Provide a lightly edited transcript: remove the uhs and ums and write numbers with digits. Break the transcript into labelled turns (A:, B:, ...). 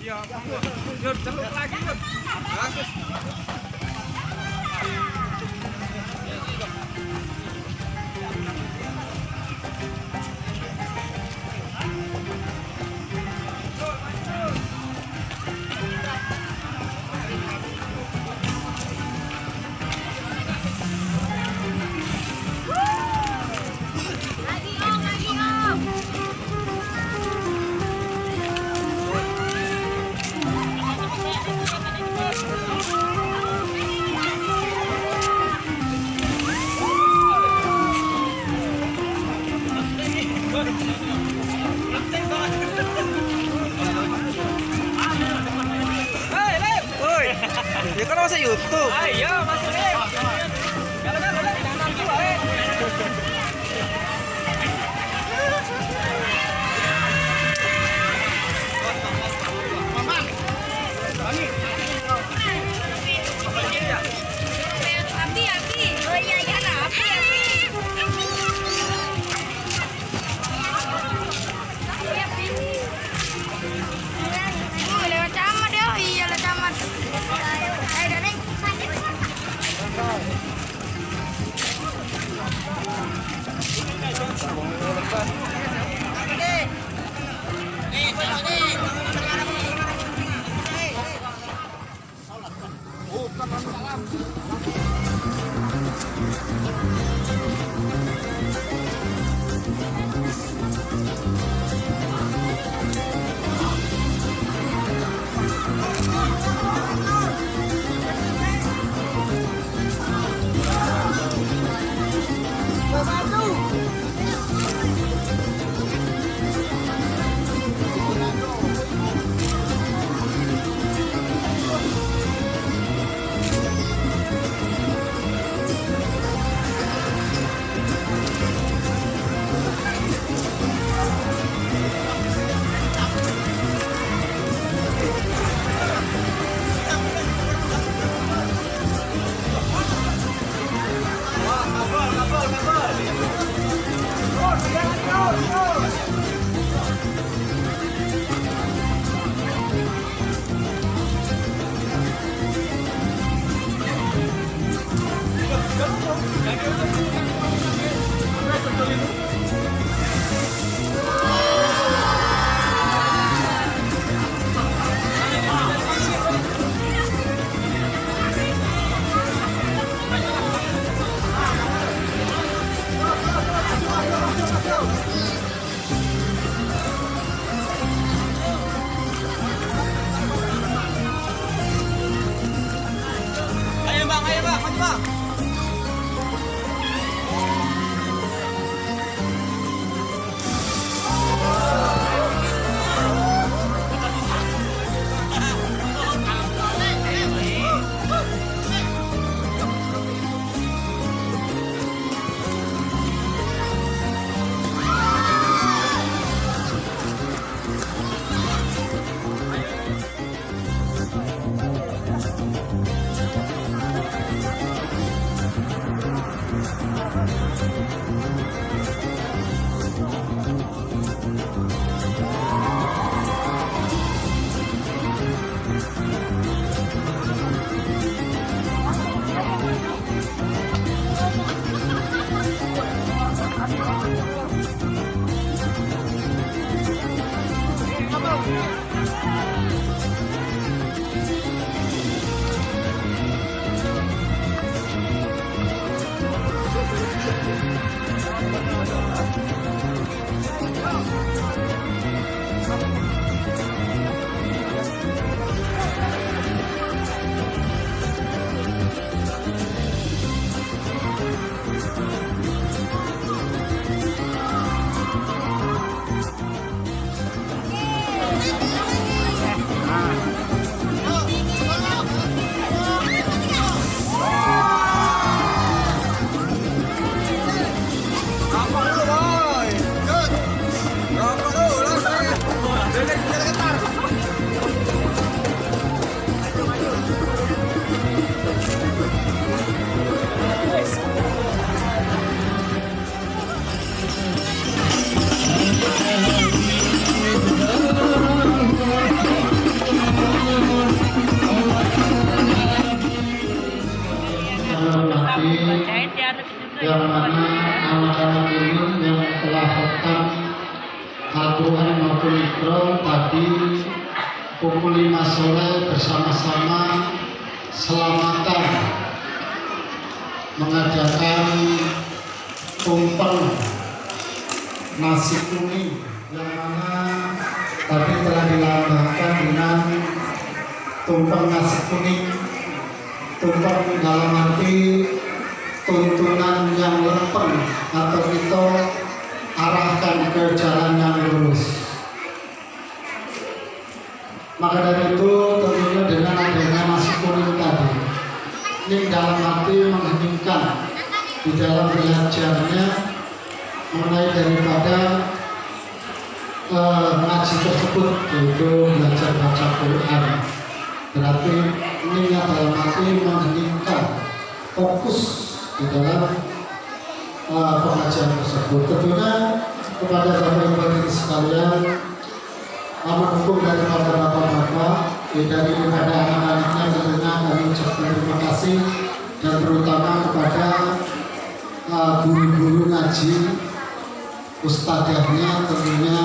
A: Iya, yuk celuk lagi yuk.
B: Ya kan masa YouTube.
A: Ayo masukin. Kalau kan jangan nanti wae. Maman. Ani.
C: Api. Oh iya ya, api. Lewat camat ya, iya lewat camat. Ayo Daneng.
B: Tuhan maupun Mikro tadi pukul 5 sore bersama-sama selamatan mengadakan tumpeng nasi kuning yang mana tadi telah dilambangkan dengan tumpeng nasi kuning. Tumpeng dalam arti tuntunan yang lempeng atau kita arahkan ke jalan yang lurus. Maka dari itu tentunya dengan adanya nasi kuning tadi ini dalam arti mengheningkan di dalam belajarnya mulai daripada ngaji tersebut, yaitu belajar baca Quran. Berarti ini dalam arti mengheningkan fokus di dalam pengajian tersebut. Tentunya kepada Bapak Ibu sekalian, mendukung daripada bapak-bapak daripada anak-anaknya, tentunya kami ucapkan terima kasih, dan terutama kepada guru-guru ngaji, ustadzahnya tentunya